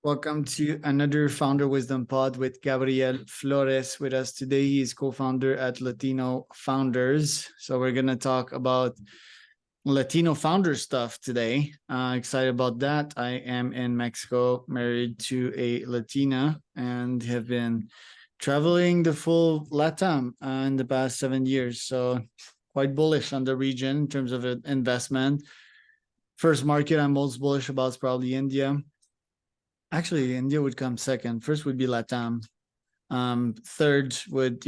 Welcome to another Founder Wisdom Pod with Gabriel Flores with us today. He is co-founder at Latino Founders. So we're going to talk about Latino founder stuff today. Excited about that. I am in Mexico, married to a Latina, and have been traveling the full Latam in the past 7 years. So quite bullish on the region in terms of investment. First market I'm most bullish about is probably India. Actually, India would come second. First would be Latam. Third would,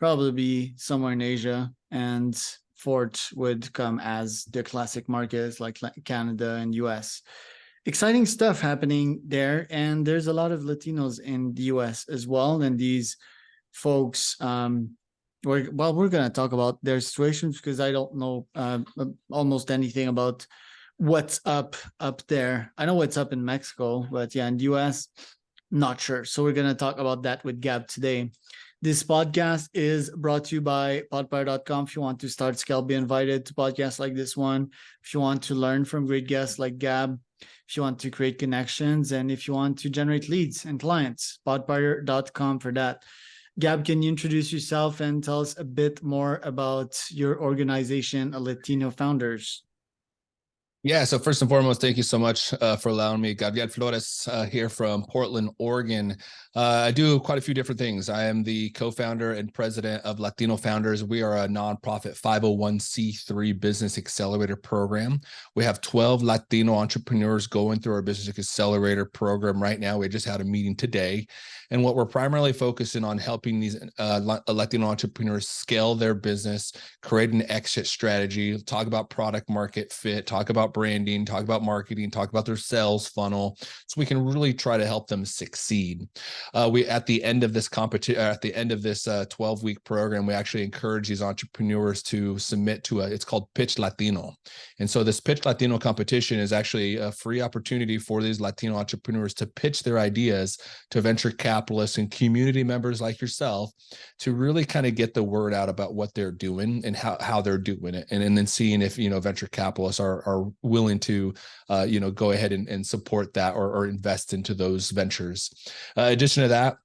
probably be somewhere in Asia. And fourth would come as the classic markets like Canada and US. Exciting stuff happening there. And there's a lot of Latinos in the US as well. And these folks, we're going to talk about their situations because I don't know almost anything about what's up there. I know what's up in Mexico, but in the US, not sure. So we're going to talk about that with Gab today. This podcast is brought to you by podpire.com. If you want to start scale, be invited to podcasts like this one. If you want to learn from great guests like Gab, if you want to create connections, and if you want to generate leads and clients, podpire.com for that. Gab, can you introduce yourself and tell us a bit more about your organization, Latino Founders? Yeah, so first and foremost, thank you so much for allowing me. Gabriel Flores here from Portland, Oregon. I do quite a few different things. I am the co-founder and president of Latino Founders. We are a nonprofit 501c3 business accelerator program. We have 12 Latino entrepreneurs going through our business accelerator program right now. We just had a meeting today. And what we're primarily focusing on helping these Latino entrepreneurs scale their business, create an exit strategy, talk about product market fit, talk about branding, talk about marketing, talk about their sales funnel, so we can really try to help them succeed. We at the end of this competition, at the end of this 12-week program, we actually encourage these entrepreneurs to submit to it's called Pitch Latino. And so this Pitch Latino competition is actually a free opportunity for these Latino entrepreneurs to pitch their ideas to venture capitalists and community members like yourself to really kind of get the word out about what they're doing and how they're doing it. And then seeing if, venture capitalists are willing to, go ahead and support that or invest into those ventures. In addition to that,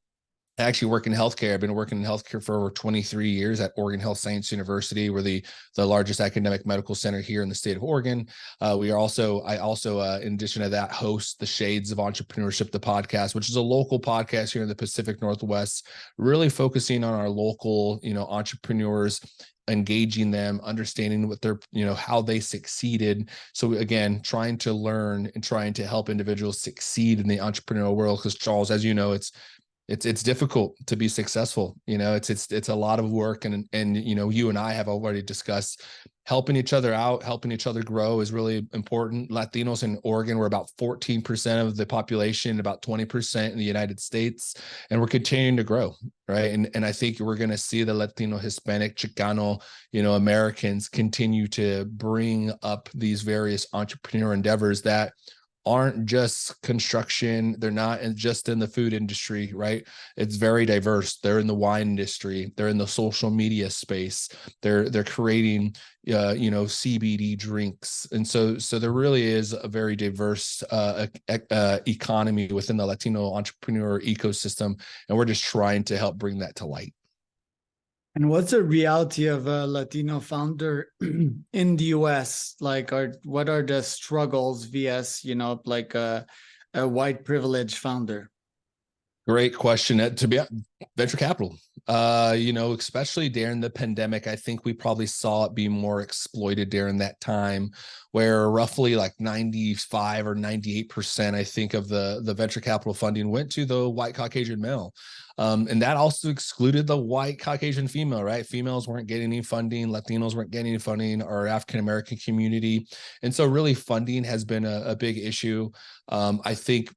I actually work in healthcare. I've been working in healthcare for over 23 years at Oregon Health Science University. We're the largest academic medical center here in the state of Oregon. I also, in addition to that, host the Shades of Entrepreneurship, the podcast, which is a local podcast here in the Pacific Northwest, really focusing on our local, entrepreneurs, engaging them, understanding what they're, how they succeeded. So again, trying to learn and trying to help individuals succeed in the entrepreneurial world. Because Charles, as you know, it's difficult to be successful. It's a lot of work, and you and I have already discussed helping each other out, helping each other grow is really important. Latinos in Oregon, we're about 14% of the population, about 20% in the United States, and we're continuing to grow, right? And I think we're going to see the Latino, Hispanic, Chicano, Americans continue to bring up these various entrepreneur endeavors that aren't just construction. They're not just in the food industry, right? It's very diverse. They're in the wine industry. They're in the social media space. They're creating, CBD drinks. And so there really is a very diverse economy within the Latino entrepreneur ecosystem. And we're just trying to help bring that to light. And what's the reality of a Latino founder in the US? What are the struggles vs, like a white privileged founder? Great question. To be venture capital, especially during the pandemic, I think we probably saw it be more exploited during that time, where roughly like 95 or 98%, I think, of the venture capital funding went to the white Caucasian male. And that also excluded the white Caucasian female, right? Females weren't getting any funding. Latinos weren't getting any funding, our African-American community. And so really funding has been a big issue. I think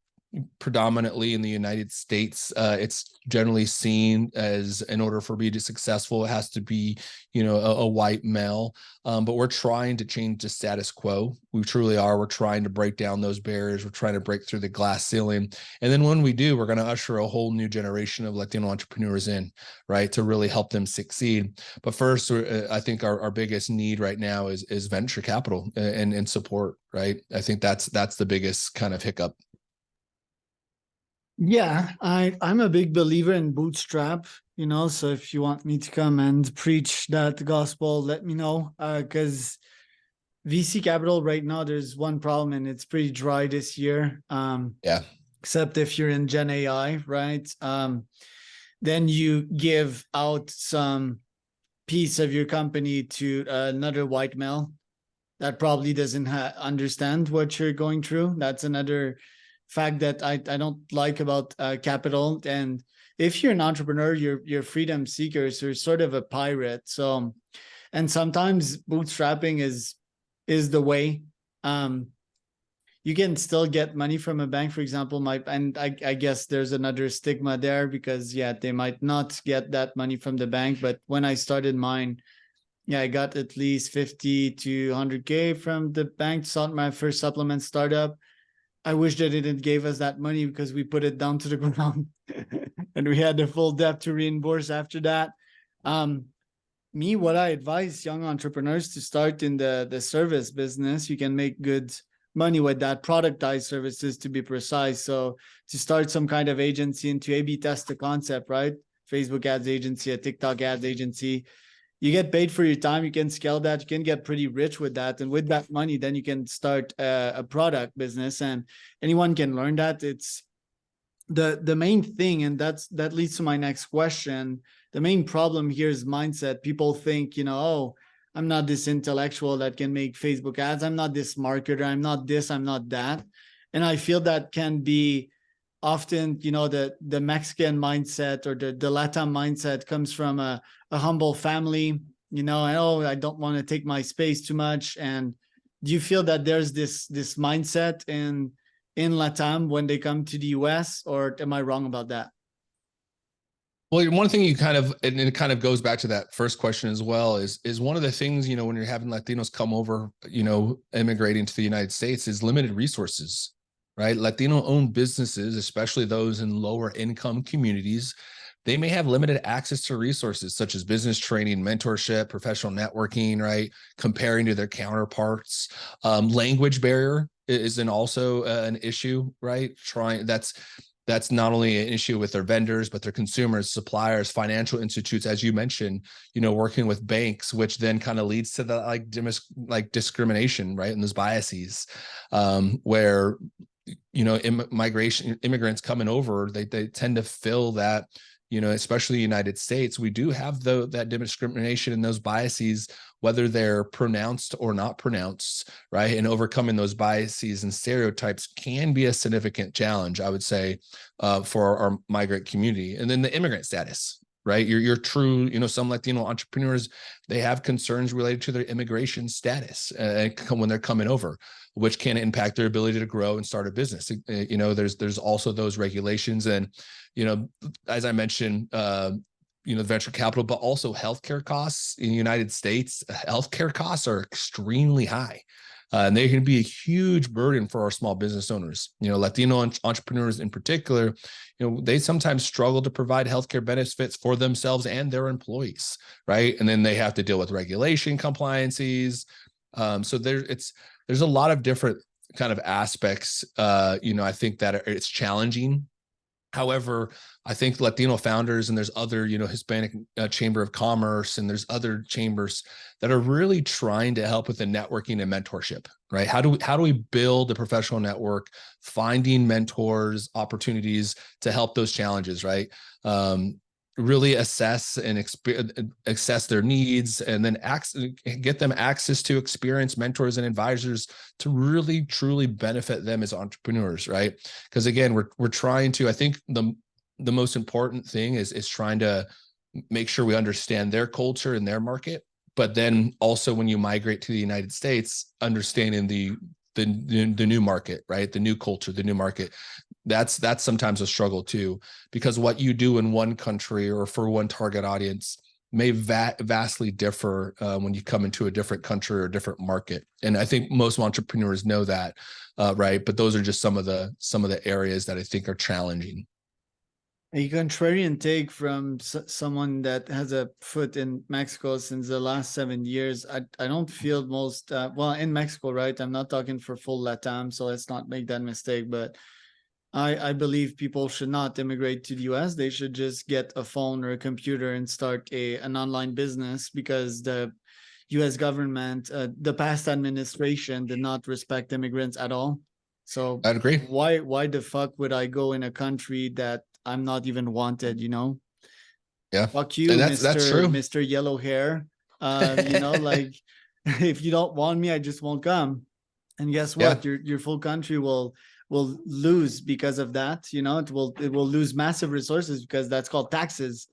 predominantly in the United States, it's generally seen as, in order for me to be successful, it has to be, a white male. But we're trying to change the status quo. We truly are. We're trying to break down those barriers. We're trying to break through the glass ceiling. And then when we do, we're going to usher a whole new generation of Latino entrepreneurs in, right, to really help them succeed. But first, I think our biggest need right now is venture capital and support, right? I think that's the biggest kind of hiccup. Yeah, I'm a big believer in bootstrap, so if you want me to come and preach that gospel, let me know. Because VC capital right now, there's one problem and it's pretty dry this year. Yeah. Except if you're in Gen AI, right? Then you give out some piece of your company to another white male that probably doesn't understand what you're going through. That's another fact that I don't like about capital. And if you're an entrepreneur, you're freedom seeker, so you're sort of a pirate. So, and sometimes bootstrapping is the way. You can still get money from a bank, for example. I guess there's another stigma there because they might not get that money from the bank. But when I started mine, I got at least 50 to 100K from the bank to start my first supplement startup. I wish that it didn't give us that money because we put it down to the ground and we had the full debt to reimburse after that. What I advise young entrepreneurs to start in the service business. You can make good money with that, productized services to be precise. So to start some kind of agency and to A/B test the concept, right? Facebook ads agency, a TikTok ads agency. You get paid for your time. You can scale that. You can get pretty rich with that. And with that money, then you can start a product business and anyone can learn that. It's the main thing. And that leads to my next question. The main problem here is mindset. People think, oh, I'm not this intellectual that can make Facebook ads. I'm not this marketer. I'm not this, I'm not that. And I feel that can be often, the Mexican mindset or the Latam mindset comes from a humble family, and I don't want to take my space too much. And do you feel that there's this mindset in Latam when they come to the US, or am I wrong about that? Well, one thing and it kind of goes back to that first question as well, is one of the things, when you're having Latinos come over, immigrating to the United States, is limited resources, right? Latino owned businesses, especially those in lower income communities, they may have limited access to resources such as business training, mentorship, professional networking, right? Comparing to their counterparts. Language barrier is also an issue, right? That's not only an issue with their vendors, but their consumers, suppliers, financial institutes, as you mentioned, working with banks, which then kind of leads to the discrimination, right? And those biases, where, immigrants coming over, they tend to fill that, especially the United States, we do have that discrimination and those biases, whether they're pronounced or not pronounced, right? And overcoming those biases and stereotypes can be a significant challenge, I would say, for our migrant community. And then the immigrant status, right? You're true, some Latino entrepreneurs, they have concerns related to their immigration status when they're coming over, which can impact their ability to grow and start a business. There's also those regulations. And, as I mentioned, venture capital, but also healthcare costs in the United States. Healthcare costs are extremely high. And they can be a huge burden for our small business owners. Latino entrepreneurs in particular, they sometimes struggle to provide healthcare benefits for themselves and their employees, right? And then they have to deal with regulation compliances. So there's a lot of different kind of aspects. I think that it's challenging. However, I think Latino Founders, and there's other, Hispanic Chamber of Commerce, and there's other chambers that are really trying to help with the networking and mentorship, right? How do we build a professional network, finding mentors, opportunities to help those challenges, right? Really assess and assess their needs, and then get them access to experienced mentors and advisors to really truly benefit them as entrepreneurs, right? Because again, we're trying to, I think the most important thing is trying to make sure we understand their culture and their market, but then also when you migrate to the United States, understanding the new market, right? The new culture, the new market. That's sometimes a struggle too, because what you do in one country or for one target audience may vastly differ when you come into a different country or a different market. And I think most entrepreneurs know that, right? But those are just some of the areas that I think are challenging. A contrarian take from someone that has a foot in Mexico since the last 7 years. I don't feel in Mexico, right? I'm not talking for full Latam, so let's not make that mistake. But I believe people should not immigrate to the US. They should just get a phone or a computer and start an online business, because the US government, the past administration did not respect immigrants at all. So I'd agree. why the fuck would I go in a country that I'm not even wanted, you know? Yeah. Fuck you, And that's true. Mr. Yellow Hair. You know, like, if you don't want me, I just won't come. And guess what? Yeah. Your full country will lose because of that. You know, it will lose massive resources, because that's called taxes.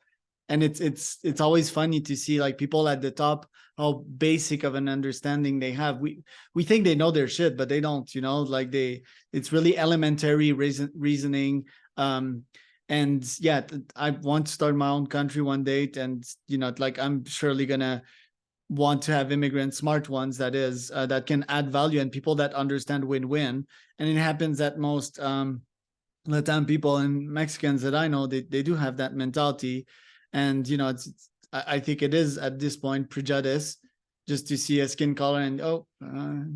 And it's always funny to see, like, people at the top, how basic of an understanding they have. We think they know their shit, but they don't, you know, like, it's really elementary reasoning. And yeah, I want to start my own country one day, and you know, like, I'm surely gonna want to have immigrants, smart ones, that is, that can add value, and people that understand win-win. And it happens that most Latam people and Mexicans that I know, they do have that mentality. And you know, I think it is at this point prejudice, just to see a skin color and, oh,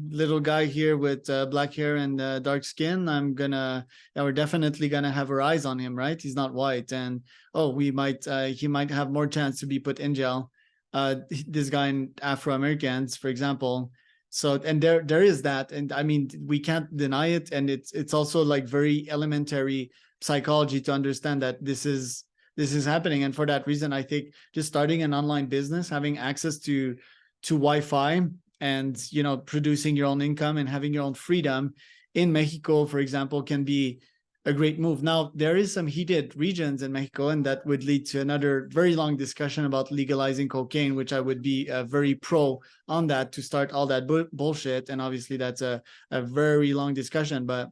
little guy here with black hair and dark skin, we're definitely gonna have our eyes on him, right? He's not white, and oh, he might have more chance to be put in jail. This guy in Afro-Americans, for example. So, and there is that, and I mean, we can't deny it. And it's also like very elementary psychology to understand that this is happening. And for that reason, I think just starting an online business, having access to Wi-Fi, and you know, producing your own income and having your own freedom in Mexico, for example, can be a great move. Now, there is some heated regions in Mexico, and that would lead to another very long discussion about legalizing cocaine, which I would be very pro on that, to start all that bullshit. And obviously that's a very long discussion, but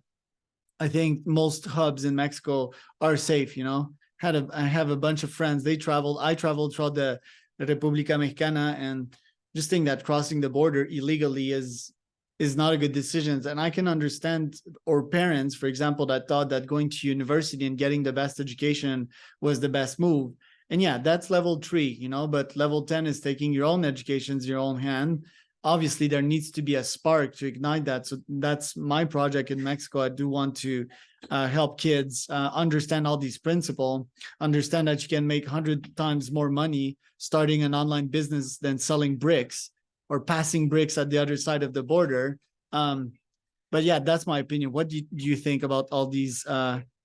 I think most hubs in Mexico are safe, you know. I have a bunch of friends, I traveled throughout the República Mexicana, and just think that crossing the border illegally is not a good decision. And I can understand, or parents, for example, that thought that going to university and getting the best education was the best move. And yeah, that's level 3, you know, but level 10 is taking your own educations in your own hand. Obviously, there needs to be a spark to ignite that. So that's my project in Mexico. I do want to help kids understand all these principles, understand that you can make 100 times more money starting an online business than selling bricks or passing bricks at the other side of the border. But yeah, that's my opinion. What do you think about all these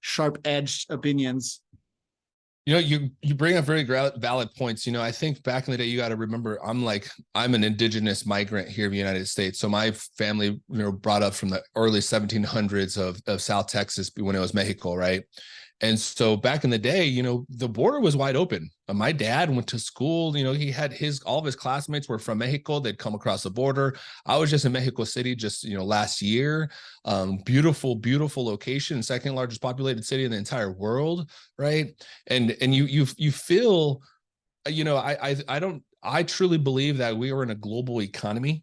sharp-edged opinions? You know, you bring up very valid points. You know, I think back in the day, you got to remember, I'm an indigenous migrant here in the United States. So my family, you know, brought up from the early 1700s of South Texas when it was Mexico, right? And so back in the day, you know, the border was wide open. My dad went to school, you know, he had all of his classmates were from Mexico. They'd come across the border. I was just in Mexico City just, you know, last year. Beautiful, beautiful location, second largest populated city in the entire world, right? And you feel, you know, I truly believe that we are in a global economy.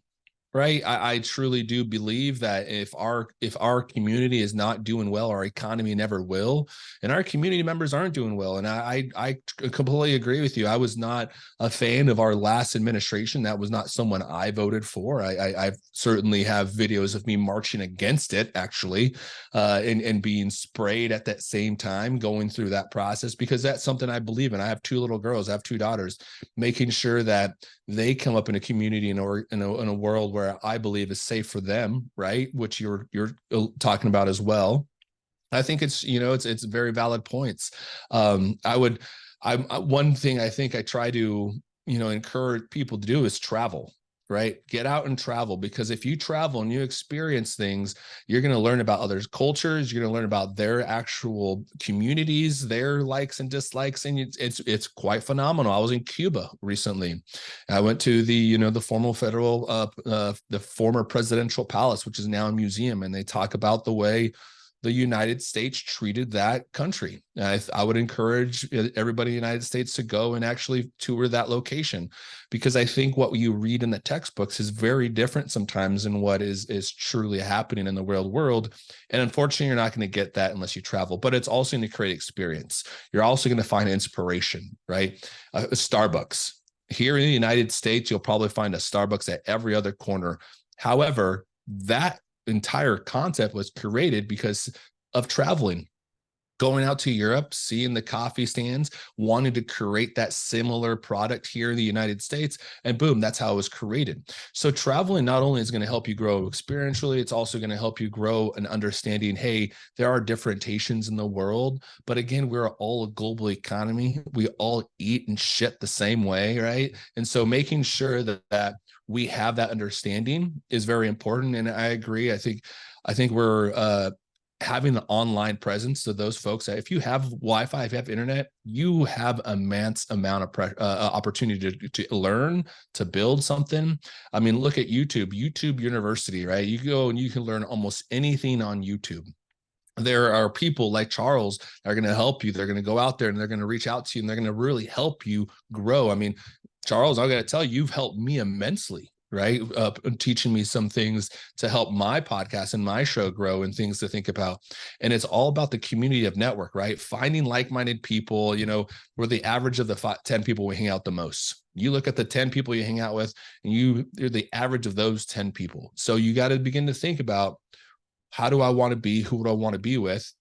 Right. I truly do believe that if our community is not doing well, our economy never will. And our community members aren't doing well. And I completely agree with you. I was not a fan of our last administration. That was not someone I voted for. I certainly have videos of me marching against it, actually, and being sprayed at that same time, going through that process, because that's something I believe in. I have 2 little girls. I have 2 daughters, making sure that they come up in a community in a world where I believe is safe for them, right? Which you're talking about as well. I think it's, you know, it's very valid points. One thing I think I try to, you know, encourage people to do is travel. Right? Get out and travel, because if you travel and you experience things, you're going to learn about others' cultures. You're going to learn about their actual communities, their likes and dislikes. And it's quite phenomenal. I was in Cuba recently. I went to the former the former presidential palace, which is now a museum. And they talk about the way the United States treated that country. I would encourage everybody in the United States to go and actually tour that location, because I think what you read in the textbooks is very different sometimes than what is truly happening in the real world. And unfortunately, you're not going to get that unless you travel, but it's also going to create experience. You're also going to find inspiration, right? Starbucks. Here in the United States, you'll probably find a Starbucks at every other corner. However, that entire concept was created because of traveling, going out to Europe, seeing the coffee stands, wanting to create that similar product here in the United States, and boom, that's how it was created. So traveling not only is going to help you grow experientially, it's also going to help you grow an understanding, hey, there are differentiations in the world, but again, we're all a global economy. We all eat and shit the same way, right? And so making sure that we have that understanding is very important. And I agree. I think we're having the online presence to those folks that if you have Wi-Fi, if you have internet, you have immense amount of opportunity to learn, to build something. I mean, look at YouTube University, right? You go and you can learn almost anything on YouTube. There are people like Charles that are going to help you. They're going to go out there and they're going to reach out to you and they're going to really help you grow. I mean, Charles, I got to tell you, you've helped me immensely, right? Teaching me some things to help my podcast and my show grow and things to think about. And it's all about the community of network, right? Finding like-minded people. We're the average of the 10 people we hang out the most. You look at the 10 people you hang out with and you're the average of those 10 people. So you got to begin to think about, how do I want to be? Who do I want to be with?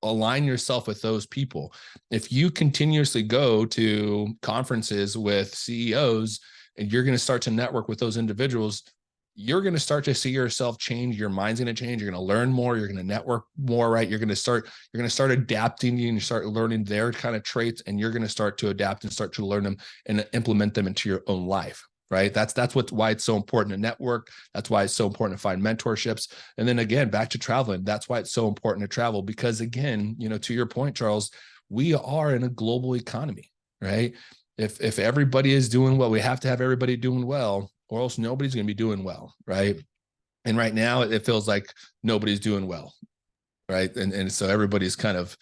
Align yourself with those people. If you continuously go to conferences with CEOs and you're going to start to network with those individuals, you're going to start to see yourself change. Your mind's going to change. You're going to learn more. You're going to network more, right? You're going to start adapting and you start learning their kind of traits, and you're going to start to adapt and start to learn them and implement them into your own life. Right. That's why it's so important to network. That's why it's so important to find mentorships. And then again, back to traveling. That's why it's so important to travel, because again, to your point, Charles, we are in a global economy, right? If everybody is doing well, we have to have everybody doing well, or else nobody's going to be doing well, right? And right now it feels like nobody's doing well, right? And so everybody's kind of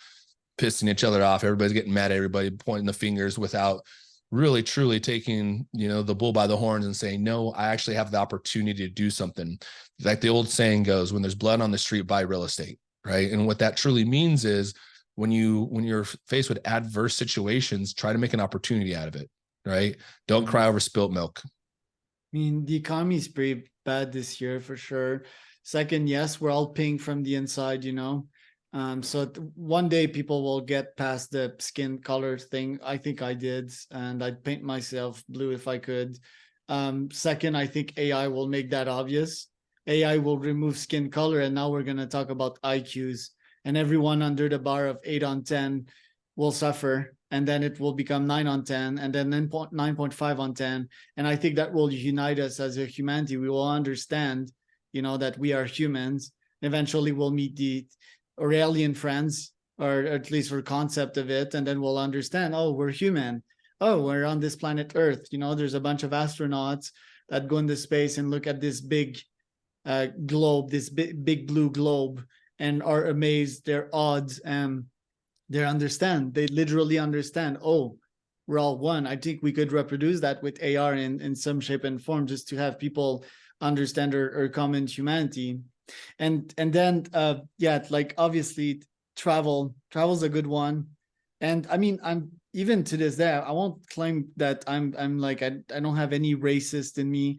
pissing each other off. Everybody's getting mad at everybody, pointing the fingers without really truly taking the bull by the horns and saying, no, I actually have the opportunity to do something. Like the old saying goes, when there's blood on the street, buy real estate, right? And what that truly means is when you're faced with adverse situations, try to make an opportunity out of it, right? Don't cry over spilt milk. I mean, the economy is pretty bad this year for sure. Second, yes, we're all paying from the inside, So one day people will get past the skin color thing. I think I did, and I'd paint myself blue if I could. Second, I think AI will make that obvious. AI will remove skin color, and now we're going to talk about IQs. And everyone under the bar of 8 on 10 will suffer, and then it will become 9 on 10, and then 9.5 on 10. And I think that will unite us as a humanity. We will understand, that we are humans. Eventually, we'll meet the or alien friends, or at least for concept of it, and then we'll understand, oh, we're human. Oh, we're on this planet Earth. There's a bunch of astronauts that go into space and look at this big globe, this big blue globe, and are amazed. They're awed, and they literally understand, oh, we're all one. I think we could reproduce that with AR in some shape and form, just to have people understand our common humanity. And then like obviously travel's a good one. And I mean, I'm even to this day, I won't claim that I'm like I don't have any racist in me.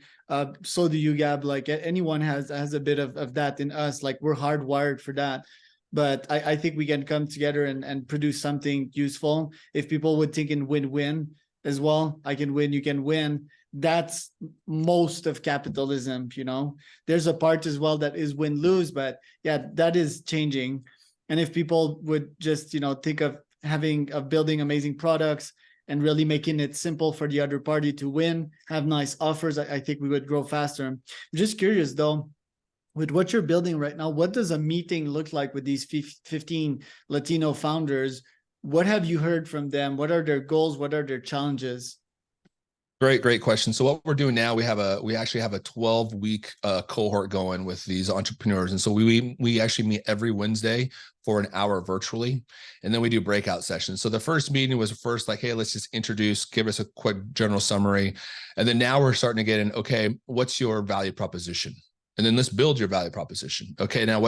So do you, Gab. Like anyone has a bit of that in us. Like we're hardwired for that. But I think we can come together and produce something useful. If people would think in win-win as well, I can win, you can win. That's most of capitalism, There's a part as well that is win-lose, but yeah, that is changing. And if people would just, think of building amazing products and really making it simple for the other party to win, have nice offers, I think we would grow faster. I'm just curious though, with what you're building right now, what does a meeting look like with these 15 Latino founders? What have you heard from them? What are their goals? What are their challenges? Great question. So what we're doing now, we actually have a 12-week cohort going with these entrepreneurs. And so we actually meet every Wednesday for an hour virtually. And then we do breakout sessions. So the first meeting was like, hey, let's just give us a quick general summary. And then now we're starting to get in, okay, what's your value proposition? And then let's build your value proposition. Okay, now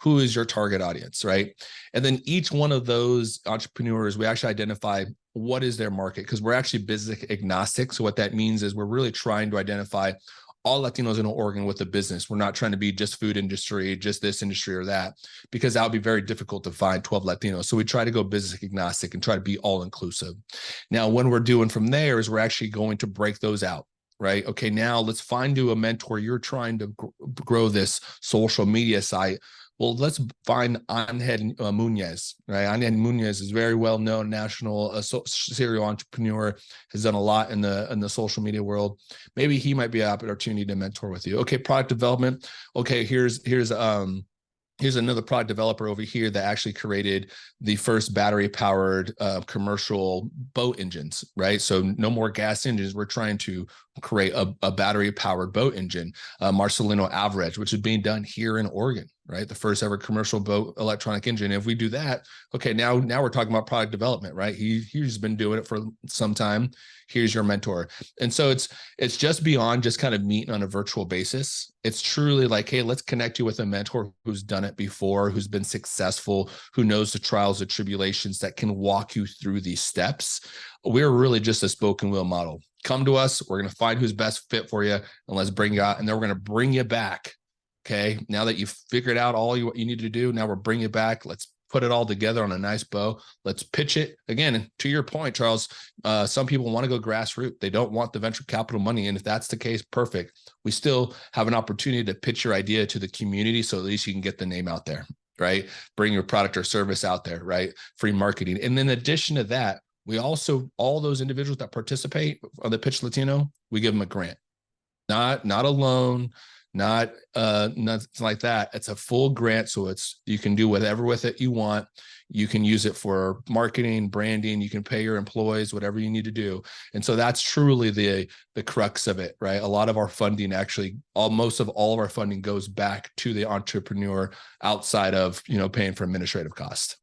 who is your target audience, right? And then each one of those entrepreneurs, we actually identify what is their market, because we're actually business agnostic. So what that means is we're really trying to identify, all Latinos in Oregon with a business. We're not trying to be just food industry, just this industry or that, because that would be very difficult to find 12 Latinos. So we try to go business agnostic and try to be all inclusive. Now, when we're doing from there is we're actually going to break those out. Right. Okay. Now let's find you a mentor. You're trying to grow this social media site. Well, let's find Angel Munez, right? Angel Munez is very well known national serial entrepreneur, has done a lot in the social media world. Maybe he might be an opportunity to mentor with you. Okay, product development. Okay, here's another product developer over here that actually created the first battery powered commercial boat engines, right? So no more gas engines. We're trying to create a battery powered boat engine. Marcelino Alvarez, which is being done here in Oregon, right? The first ever commercial boat electronic engine. If we do that, okay, now we're talking about product development, right? He's been doing it for some time. Here's your mentor. And so it's just beyond just kind of meeting on a virtual basis. It's truly like, hey, let's connect you with a mentor who's done it before, who's been successful, who knows the trials and tribulations, that can walk you through these steps. We're really just a spoken wheel model. Come to us. We're going to find who's best fit for you, and let's bring you out. And then we're going to bring you back. Okay. Now that you've figured out what you need to do, now we're bringing you back. Let's put it all together on a nice bow. Let's pitch it. Again, to your point, Charles, some people want to go grassroots. They don't want the venture capital money. And if that's the case, perfect. We still have an opportunity to pitch your idea to the community, so at least you can get the name out there, right? Bring your product or service out there, right? Free marketing. And then in addition to that, we also, all those individuals that participate on the Pitch Latino, we give them a grant, not a loan, not nothing like that. It's a full grant. So you can do whatever with it you want. You can use it for marketing, branding. You can pay your employees, whatever you need to do. And so that's truly the crux of it, right? A lot of our funding, actually, most of all of our funding goes back to the entrepreneur outside of, paying for administrative costs.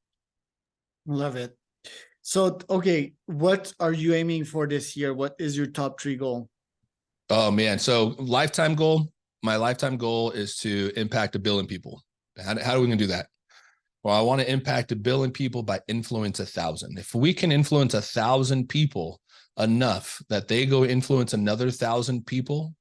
Love it. So, okay, what are you aiming for this year? What is your top 3 goal? Oh man. So lifetime goal. My lifetime goal is to impact 1 billion people. How are we going to do that? Well, I want to impact 1 billion people by influence 1,000. If we can influence 1,000 people enough that they go influence another 1,000 people,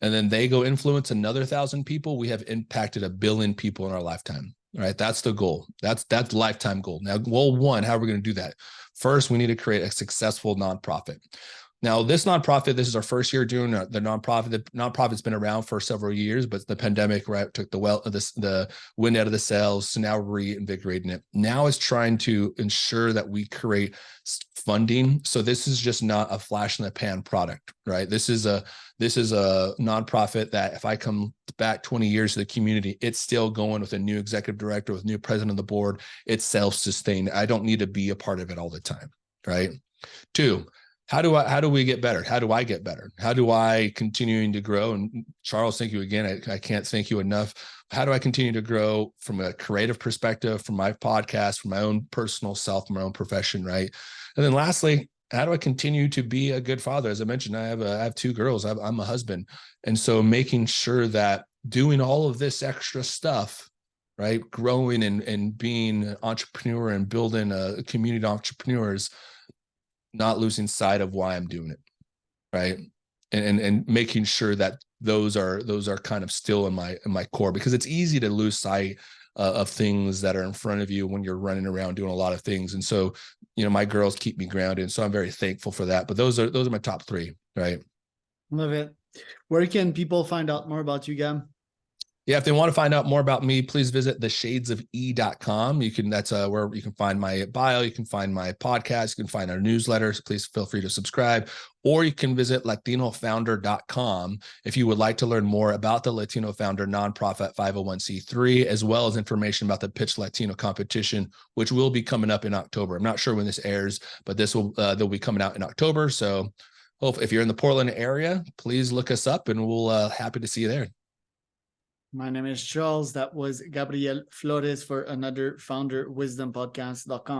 and then they go influence another 1,000 people, we have impacted 1 billion people in our lifetime. All right. That's the goal. That's lifetime goal. Now, goal 1, how are we going to do that? First, we need to create a successful nonprofit. Now, this nonprofit, this is our first year doing the nonprofit. The nonprofit's been around for several years, but the pandemic, right, took the wind out of the sails. So now we're reinvigorating it. Now it's trying to ensure that we create funding. So this is just not a flash in the pan product, right? This is a nonprofit that if I come back 20 years to the community, it's still going with a new executive director, with new president of the board. It's self-sustained. I don't need to be a part of it all the time, right? 2, how do we get better? How do I get better? How do I continuing to grow? And Charles, thank you again. I can't thank you enough. How do I continue to grow from a creative perspective, from my podcast, from my own personal self, my own profession, right? And then lastly, how do I continue to be a good father? As I mentioned, I have 2 girls. I'm a husband. And so making sure that doing all of this extra stuff, right? Growing and being an entrepreneur and building a community of entrepreneurs, not losing sight of why I'm doing it, right? And making sure that those are kind of still in my core, because it's easy to lose sight of things that are in front of you when you're running around doing a lot of things. And so, my girls keep me grounded. So I'm very thankful for that. But those are my top 3, right? Love it. Where can people find out more about you, Gab? Yeah, if they want to find out more about me, please visit theshadesofe.com. That's where you can find my bio, you can find my podcast, you can find our newsletters. Please feel free to subscribe, or you can visit latinofounder.com if you would like to learn more about the Latino Founder nonprofit 501c3, as well as information about the Pitch Latino competition, which will be coming up in October. I'm not sure when this airs, but they'll be coming out in October. So if you're in the Portland area, please look us up, and we'll happy to see you there. My name is Charles. That was Gabriel Flores for another founderwisdompodcast.com.